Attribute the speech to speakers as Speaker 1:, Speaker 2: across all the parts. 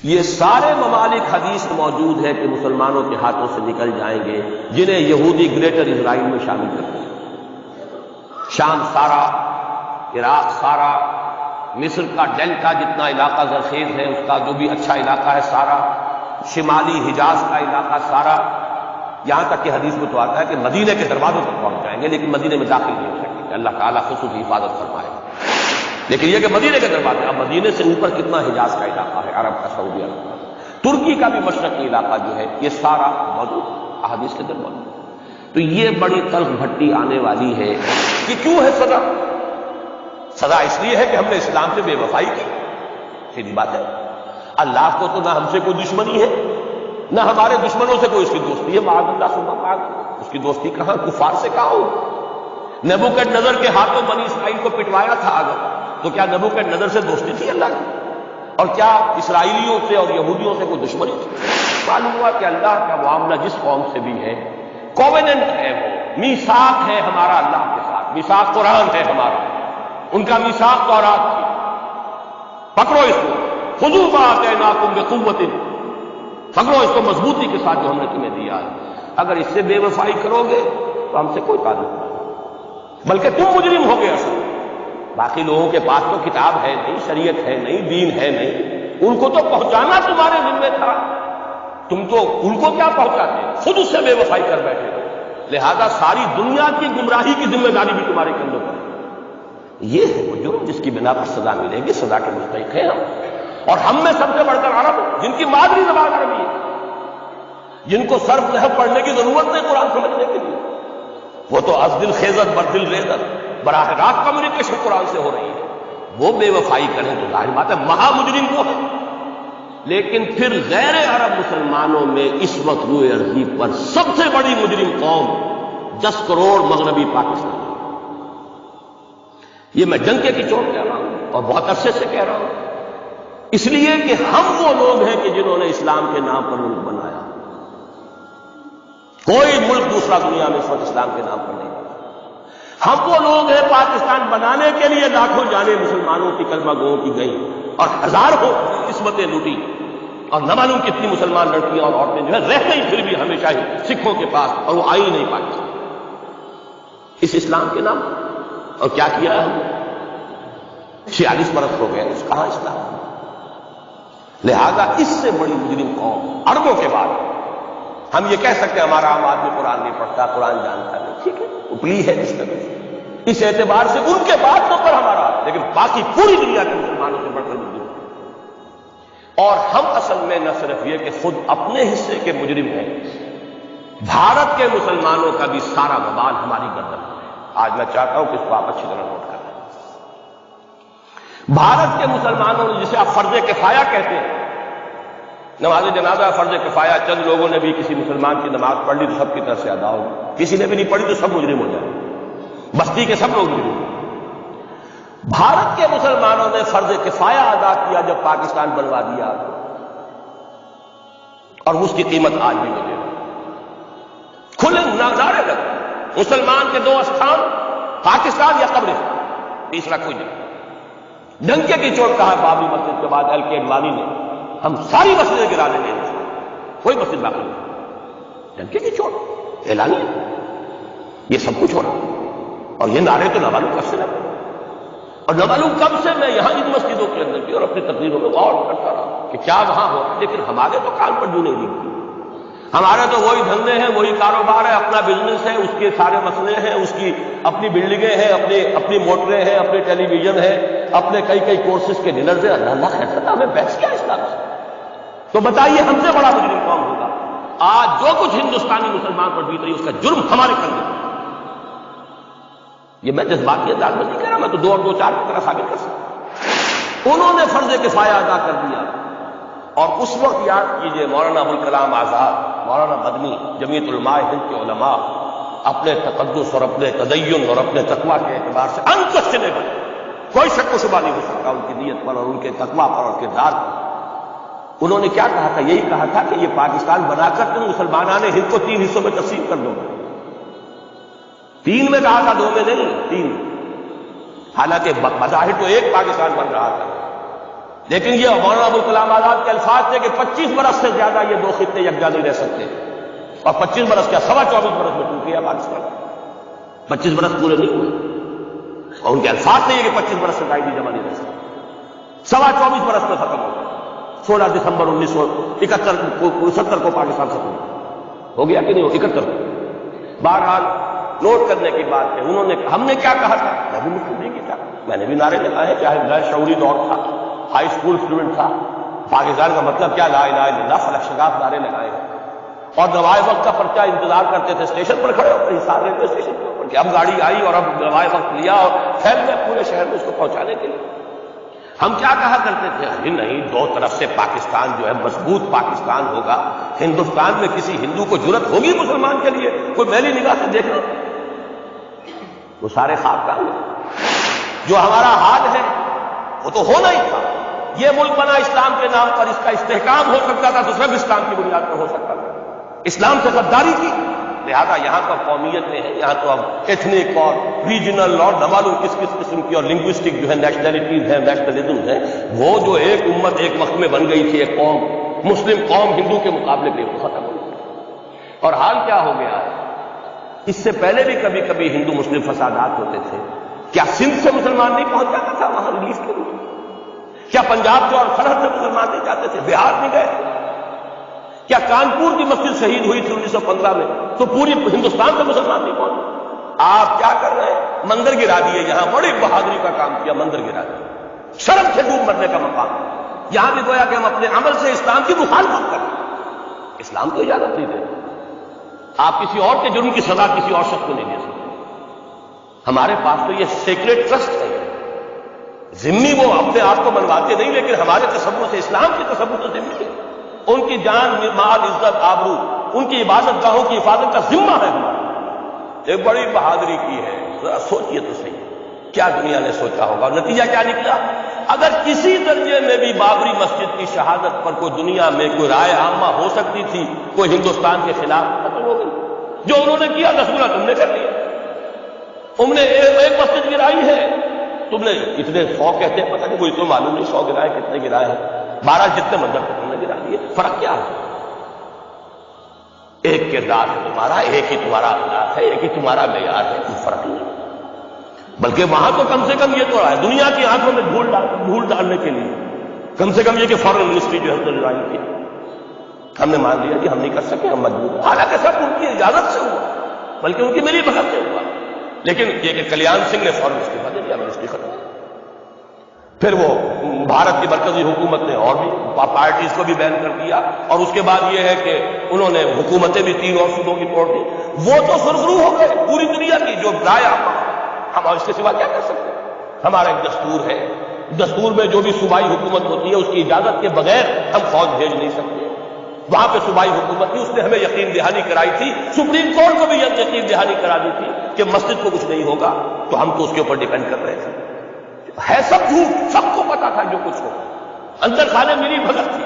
Speaker 1: یہ سارے ممالک حدیث میں موجود ہے کہ مسلمانوں کے ہاتھوں سے نکل جائیں گے جنہیں یہودی گریٹر اسرائیل میں شامل کرتے ہیں۔ شام سارا، عراق سارا، مصر کا ڈیلٹا جتنا علاقہ زرخیز ہے اس کا جو بھی اچھا علاقہ ہے سارا، شمالی حجاز کا علاقہ سارا، یہاں تک کہ حدیث میں تو آتا ہے کہ مدینے کے دروازوں تک پہنچ جائیں گے، لیکن مدینے میں داخل نہیں ہو سکیں گے، اللہ تعالیٰ خصوصی حفاظت فرمائے۔ لیکن یہ کہ مدینے کے دروازے، اب مدینے سے اوپر کتنا حجاز کا علاقہ ہے، عرب کا، سعودی عرب کا، ترکی کا بھی مشرقی علاقہ جو ہے، یہ سارا موجود احادیث کے اندر موجود ہے۔ تو یہ بڑی تلخ بھٹی آنے والی ہے کہ کیوں ہے سزا؟ سزا اس لیے ہے کہ ہم نے اسلام سے بے وفائی کی، سیدھی بات ہے۔ اللہ کو تو نہ ہم سے کوئی دشمنی ہے، نہ ہمارے دشمنوں سے کوئی اس کی دوستی ہے، معاذ اللہ ثم معاذ، اس کی دوستی کہاں، کفار سے کہاں ہو۔ نبوکدنضر کے ہاتھوں بنی اسرائیل کو پٹوایا تھا اگر، تو کیا نبوکدنضر سے دوستی تھی اللہ کی؟ اور کیا اسرائیلیوں سے اور یہودیوں سے کوئی دشمنی تھی؟ معلوم ہوا کہ اللہ کا معاملہ جس قوم سے بھی ہے، کووننٹ ہے، وہ میثاق ہے ہمارا اللہ کے ساتھ، میثاق قرآن ہے ہمارا، ان کا میثاق تورات تھی، پکڑو اس کو، خذوا ما آتیناکم بقوۃ، پکڑو اس کو مضبوطی کے ساتھ جو ہم نے تمہیں دیا ہے۔ اگر اس سے بے وفائی کرو گے تو ہم سے کوئی تعلق نہیں، بلکہ تم مجرم ہو گے اصل۔ باقی لوگوں کے پاس تو کتاب ہے نہیں، شریعت ہے نہیں، دین ہے نہیں، ان کو تو پہنچانا تمہارے ذمہ تھا، تم تو ان کو کیا پہنچاتے، خود اس سے بے وفائی کر بیٹھے ہو، لہذا ساری دنیا کی گمراہی کی ذمہ داری بھی تمہارے کندھوں پر ہے۔ یہ ہے وہ جرم جس کی بنا پر سزا ملے گی، سزا کے مستحق ہیں ہم، اور ہم میں سب سے بڑھ کر عرب جن کی مادری زبان عربی ہے، جن کو صرف نحو پڑھنے کی ضرورت نہیں قرآن سمجھنے کے لیے، وہ تو از دل خیزت بر دل ریزت، براہ راست کمیونیکیشن قرآن سے ہو رہی ہے، وہ بے وفائی کریں تو ظاہر بات ہے مہا مجرم وہ ہے۔ لیکن پھر غیر عرب مسلمانوں میں اس وقت روئے ارضی پر سب سے بڑی مجرم قوم 10 کروڑ مغربی پاکستان، یہ میں ڈنکے کی چوٹ کہہ رہا ہوں اور بہت عرصے سے کہہ رہا ہوں، اس لیے کہ ہم وہ لوگ ہیں کہ جنہوں نے اسلام کے نام پر ملک بنایا۔ کوئی ملک دوسرا دنیا میں اس وقت اسلام کے نام پر نہیں بنا۔ ہم وہ لوگ ہیں پاکستان بنانے کے لیے لاکھوں جانیں مسلمانوں کی کلمہ گوؤں کی گئیں اور ہزاروں قسمتیں لوٹی، اور نہ معلوم کتنی مسلمان لڑکیاں اور عورتیں جو ہے رہ گئی پھر بھی ہمیشہ ہی سکھوں کے پاس، اور وہ آئی نہیں پاکستان اس اسلام کے نام۔ اور کیا کیا ہم نے؟ 46 برس ہو گئے، اس کہاں اسلام؟ لہذا اس سے بڑی مجرم قوم عربوں کے بعد ہم یہ کہہ سکتے ہیں ہمارا عام آدمی قرآن نہیں پڑھتا، قرآن جانتا نہیں، ٹھیک ہے، اپلی ہے اس طرح سے، اس اعتبار سے ان کے بعد تو پر ہمارا، لیکن باقی پوری دنیا کے مسلمانوں سے بڑھ کر مجرم ہیں۔ اور ہم اصل میں نہ صرف یہ کہ خود اپنے حصے کے مجرم ہیں، بھارت کے مسلمانوں کا بھی سارا وبال ہماری گردن میں ہے۔ آج میں چاہتا ہوں کہ اس کو آپ اچھی طرح نوٹ کر لیں۔ بھارت کے مسلمانوں نے، جسے آپ فرض کفایہ کہتے ہیں، نماز جنازہ فرض کفایہ، چند لوگوں نے بھی کسی مسلمان کی نماز پڑھ لی تو سب کی طرف سے ادا ہوگی، کسی نے بھی نہیں پڑھی تو سب مجرم ہو جائیں، بستی کے سب لوگ مجرم ہو۔ بھارت کے مسلمانوں نے فرض کفایہ ادا کیا جب پاکستان بنوا دیا، اور اس کی قیمت آج بھی مجھے کھلے نعرے لگے، مسلمان کے 2 استھان، پاکستان یا قبرستان، تیسرا کوئی نہیں۔ ڈنکے کی چوٹ کہا بابری مسجد کے بعد ایل کے اڈوانی نے، ہم ساری مسجدیں گرا دیں گے، کوئی مسجد باقی نہیں۔ ڈنکے کی چوٹ اعلانیہ، یہ سب کچھ ہو رہا، اور یہ نعرے تو نہ معلوم کب سے لگے، اور نہ معلوم کب سے میں یہاں ان مسجدوں کے اندر بھی اور اپنی تقریروں میں غور کرتا رہا کہ کیا وہاں ہو، لیکن ہمارے تو کان پر جو نہیں دیکھتی، ہمارے تو وہی دھندے ہیں، وہی کاروبار ہے، اپنا بزنس ہے، اس کے سارے مسئلے ہیں، اس کی اپنی بلڈنگیں ہیں، اپنی موٹریں ہیں، اپنے ٹیلی ویژن ہیں، اپنے کئی کورسز کے ڈنرز ہیں۔ اللہ خیر کرتا، ہمیں بحث کیا اسلام سے؟ تو بتائیے ہم سے بڑا مجرم کون ہوگا؟ آج جو کچھ ہندوستانی مسلمان پر بیت رہی ہے اس کا جرم ہمارے کندھے پر۔ یہ میں جذباتی انداز میں نہیں کہہ رہا، میں تو 2 اور 2 4 کی طرح ثابت کر سکتا۔ انہوں نے فرض کفایہ ادا کر دیا، اور اس وقت یاد کیجئے مولانا ابوالکلام آزاد، مولانا مدنی، جمعیت علماء ہند کے علماء اپنے تقدس اور اپنے تدین اور اپنے تقویٰ کے اعتبار سے انکوشچنیبل، کوئی شک و شبہ نہیں ہو سکتا ان کی نیت پر اور ان کے تقویٰ پر اور کردار پر، انہوں نے کیا کہا تھا؟ یہی کہا تھا کہ یہ پاکستان بنا کر تم مسلمانان ہند کو 3 حصوں میں تقسیم کر دو۔ 3 میں کہا تھا، 2 میں نہیں، 3۔ حالانکہ بظاہر تو ایک پاکستان بن رہا تھا، لیکن یہ مولانا ابوالکلام آزاد کے الفاظ تھے کہ 25 برس سے زیادہ یہ دو خطے یکجا نہیں رہ سکتے، اور 25 برس کیا 24.25 برس میں ٹوٹ گیا پاکستان، 25 برس پورے نہیں ہوئے، اور ان کے الفاظ تھے کہ 25 برس سے قائدی جمع نہیں رہ سکتے، 24.25 برس میں ختم ہو گیا، 16 دسمبر 1971 کو پاکستان ختم ہو گیا کہ نہیں ہو 71 کو۔ بہرحال نوٹ کرنے کی بات ہے، انہوں نے ہم نے کیا کہا تھا، میں بھی مسلم لیگ کی تھا، میں نے بھی نعرے لگائے، چاہے غیر شعوری دور تھا، ہائی اسکول اسٹوڈنٹ تھا، پاکستان کا مطلب کیا، لا الہ الا اللہ، فلک شگاف نعرے لگائے، اور نوائے وقت کا پرچہ انتظار کرتے تھے اسٹیشن پر کھڑے ہو کر، حصار ریلوے اسٹیشن کے اوپر، کہ اب گاڑی آئی اور اب نوائے وقت لیا اور پھیل گئے پورے شہر میں اس کو پہنچانے کے لیے۔ ہم کیا کہا کرتے تھے، ارے نہیں، دو طرف سے پاکستان جو ہے مضبوط پاکستان ہوگا، ہندوستان میں کسی ہندو کو جرأت ہوگی مسلمان کے لیے کوئی میلی نگاہ سے دیکھنا، وہ سارے خواب کام ہیں۔ جو ہمارا حال ہے وہ تو ہونا ہی تھا، یہ ملک بنا اسلام کے نام پر، اس کا استحکام ہو سکتا تھا تو صرف اسلام کی بنیاد پر ہو سکتا تھا، اسلام سے غداری کی، لہذا یہاں تو قومیتیں ہیں، یہاں تو اب ایتھنک اور ریجنل اور نہ معلوم کس کس قسم کی اور لنگوسٹک جو ہے نیشنلٹیز ہیں، نیشنلزم ہیں، وہ جو ایک امت ایک وقت میں بن گئی تھی، ایک قوم مسلم قوم ہندو کے مقابلے پہ وہ ختم ہو گئی۔ اور حال کیا ہو گیا ہے، اس سے پہلے بھی کبھی کبھی ہندو مسلم فسادات ہوتے تھے، کیا سندھ سے مسلمان نہیں پہنچ جاتا تھا وہاں ریلیف کے لیے؟ کیا پنجاب سے اور سرحد سے مسلمان نہیں جاتے تھے؟ بہار نہیں گئے؟ کیا کانپور کی مسجد شہید ہوئی تھی 1915 میں تو پوری ہندوستان سے مسلمان نہیں پہنچے؟ آپ کیا کر رہے ہیں، مندر گرا دیے، یہاں بڑی بہادری کا کام کیا، مندر گرا دیا، شرم سے ڈوب مرنے کا مقام، یہاں بھی گویا کہ ہم اپنے عمل سے اسلام کی مخالفت کریں، اسلام کو اجازت نہیں دے، آپ کسی اور کے جرم کی سزا کسی اور شخص کو نہیں دے سکتے، ہمارے پاس تو یہ سیکریٹ ٹرسٹ ہے، ذمہ وہ اپنے آپ کو منواتے نہیں، لیکن ہمارے تصور سے، اسلام کے تصور سے ذمہ ہے، ان کی جان مال عزت آبرو، ان کی عبادت گاہوں کی حفاظت کا ذمہ ہے ہمارا، ایک بڑی بہادری کی ہے، ذرا سوچئے تو صحیح کیا دنیا نے سوچا ہوگا، اور نتیجہ کیا نکلا؟ اگر کسی درجے میں بھی بابری مسجد کی شہادت پر کوئی دنیا میں کوئی رائے عامہ ہو سکتی تھی کوئی ہندوستان کے خلاف، ختم ہو گئی، جو انہوں نے کیا رسولہ تم نے کر لیا، تم نے ایک مسجد گرائی ہے، تم نے اتنے 100 کہتے ہیں، پتہ نہیں کوئی تو معلوم نہیں 100 گرائے کتنے گرائے ہیں، 12 جتنے مندر تھے تم نے گرا دیے، فرق کیا ہے؟ ایک کردار ہے تمہارا، ایک ہی تمہارا اخلاق ہے، ایک ہی تمہارا معیار ہے، کوئی فرق نہیں، بلکہ وہاں تو کم سے کم یہ تو رہا ہے دنیا کی آنکھوں میں دھول ڈالنے کے لیے، کم سے کم یہ کہ فارن منسٹری جو ہے ڈیزائن کی، ہم نے مان لیا کہ ہم نہیں کر سکے، ہم مجبور، حالانکہ سب ان کی اجازت سے ہوا، بلکہ ان کی میری بحث سے ہوا، لیکن یہ کہ کلیان سنگھ نے فوراً استعفیٰ دے دیا، منسٹری ختم، پھر وہ بھارت کی مرکزی حکومت نے اور بھی پارٹیز کو بھی بین کر دیا، اور اس کے بعد یہ ہے کہ انہوں نے حکومتیں بھی 3 اور صوبوں کی توڑ دی، وہ تو سرخرو ہو گئے پوری دنیا کی، جو رائے عامہ، ہم اس کے سوا کیا کر سکتے ہیں؟ ہمارا ایک دستور ہے، دستور میں جو بھی صوبائی حکومت ہوتی ہے اس کی اجازت کے بغیر ہم فوج بھیج نہیں سکتے، وہاں پہ صوبائی حکومت تھی، اس نے ہمیں یقین دہانی کرائی تھی، سپریم کورٹ کو بھی یقین دہانی کرا دی تھی کہ مسجد کو کچھ نہیں ہوگا، تو ہم تو اس کے اوپر ڈیپینڈ کر رہے تھے، ہے سب جھوٹ، سب کو پتا تھا جو کچھ ہو، اندر خانے ملی بھگت تھی،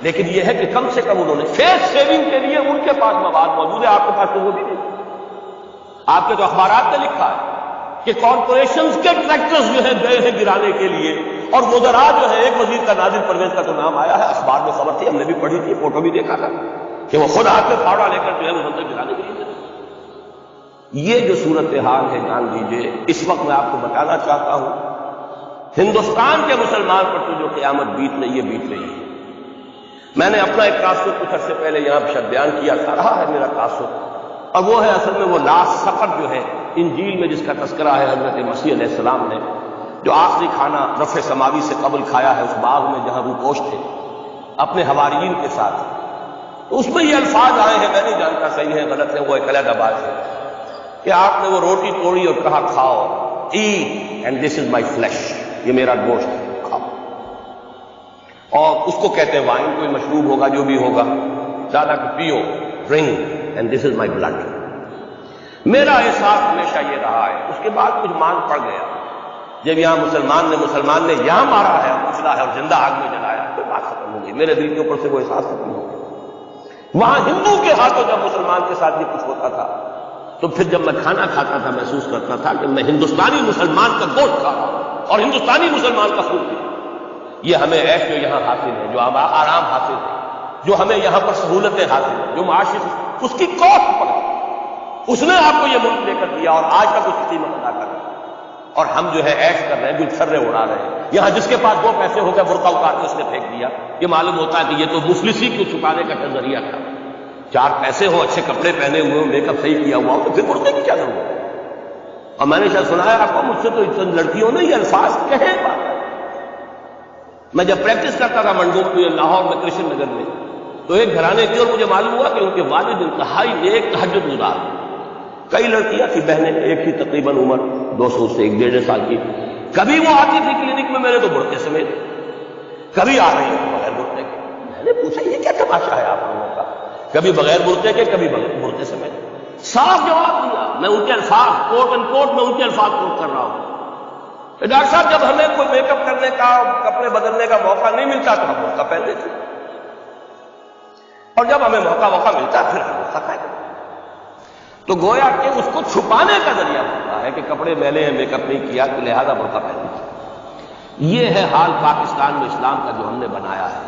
Speaker 1: لیکن یہ ہے کہ کم سے کم انہوں نے فیس سیونگ کے لیے ان کے پاس مواد موجود ہے، آپ کے پاس تو وہ بھی نہیں، آپ کے تو اخبارات نے لکھا ہے کہ کارپوریشنز کے ٹریکٹرز جو ہے گئے ہیں گرانے کے لیے، اور وزراء جو ہے، ایک وزیر کا نادر پرویز کا تو نام آیا ہے، اخبار میں خبر تھی، ہم نے بھی پڑھی تھی، فوٹو بھی دیکھا تھا کہ وہ خود ہاتھ میں پھاوڑا لے کر جو ہے وہ منظر گرانے کے لیے۔ یہ جو صورتحال ہے جان لیجیے، اس وقت میں آپ کو بتانا چاہتا ہوں، ہندوستان کے مسلمان پر تو جو قیامت بیت رہی ہے بیت رہی ہے۔ میں نے اپنا ایک تاثر کچھ عرصے پہلے یہاں شاید بیان کیا تھا، رہا ہے میرا تاثر، اور وہ ہے اصل میں وہ لاسٹ سفر جو ہے انجیل میں جس کا تذکرہ ہے حضرت مسیح علیہ السلام نے، جو آخری کھانا رفع سماوی سے قبل کھایا ہے اس باغ میں جہاں روپوش تھے اپنے حواریین کے ساتھ، تو اس میں یہ الفاظ آئے ہیں، میں نہیں جانتا صحیح ہے غلط ہے، وہ ایک علیحدہ بات ہے کہ آپ نے وہ روٹی توڑی اور کہا کھاؤ، eat and this is my flesh, یہ میرا گوشت ہے، کھاؤ، اور اس کو کہتے ہیں وائن، کوئی مشروب ہوگا جو بھی ہوگا، زیادہ کہ پیو، drink and this is my blood. میرا احساس ہمیشہ یہ رہا ہے، اس کے بعد کچھ مان پڑ گیا، جب یہاں مسلمان نے یہاں مارا ہے، کچلا ہے اور زندہ آگ میں جلایا، کوئی بات ختم ہو گئی، میرے دل کے اوپر سے وہ احساس ختم ہو گیا۔ وہاں ہندو کے ہاتھوں جب مسلمان کے ساتھ یہ کچھ ہوتا تھا، تو پھر جب میں کھانا کھاتا تھا محسوس کرتا تھا کہ میں ہندوستانی مسلمان کا گوشت کھا رہا ہوں اور ہندوستانی مسلمان کا خون پی رہا ہوں۔ یہ ہمیں عیش جو یہاں حاصل ہے، جو آرام حاصل ہے، جو ہمیں یہاں پر سہولتیں حاصل ہیں، جو معاشی، اس کی کاسٹ پڑ، اس نے آپ کو یہ ملک دے کر دیا اور آج تک اس کی قیمت ادا کر رہے ہیں، اور ہم جو ہے عیش کر رہے ہیں، جو چھرے اڑا رہے ہیں۔ یہاں جس کے پاس 2 پیسے ہو گئے برقع اتار کے اس نے پھینک دیا، یہ معلوم ہوتا ہے کہ یہ تو مفلسی کو چھپانے کا ذریعہ تھا۔ 4 پیسے ہو، اچھے کپڑے پہنے ہوئے ہو، میک اپ صحیح کیا ہوا ہو، تو پھر برقعے کی کیا ضرورت ہے؟ اور میں نے شاید سنا ہے آپ کو، مجھ سے تو اتنی لڑکیوں نے یہ الفاظ کہے بات۔ میں جب پریکٹس کرتا تھا لاہور میں کرشن نگر میں، تو ایک گھرانے کی، اور مجھے معلوم ہوا کہ ان کے والد انتہائی نیک تہجد گزار، کئی لڑکیاں تھیں بہنیں، ایک ہی تقریباً عمر 200 سے 1.5 سال کی، کبھی وہ آتی تھی کلینک میں میرے تو برقعے سمیت، کبھی آ رہی ہیں بغیر برقعے کے۔ میں نے پوچھا یہ کیا تماشا ہے آپ لوگوں کا، کبھی بغیر برقعے کے کبھی برقعے سمیت؟ صاف جواب دیا، میں ان کے الفاظ کوٹ اینڈ کوٹ میں ان کے الفاظ کوٹ کر رہا ہوں کہ ڈاکٹر صاحب جب ہمیں کوئی میک اپ کرنے کا، کپڑے بدلنے کا موقع نہیں ملتا تو ہم برقع پہن لیتے، اور جب ہمیں موقع ملتا پھر ہم برقع پہن لیتے۔ تو گویا کہ اس کو چھپانے کا ذریعہ ہوتا ہے کہ کپڑے میلے ہیں، میک اپ نہیں کیا تو لہذا برقع پہن لیتے۔ یہ ہے حال پاکستان میں اسلام کا جو ہم نے بنایا ہے۔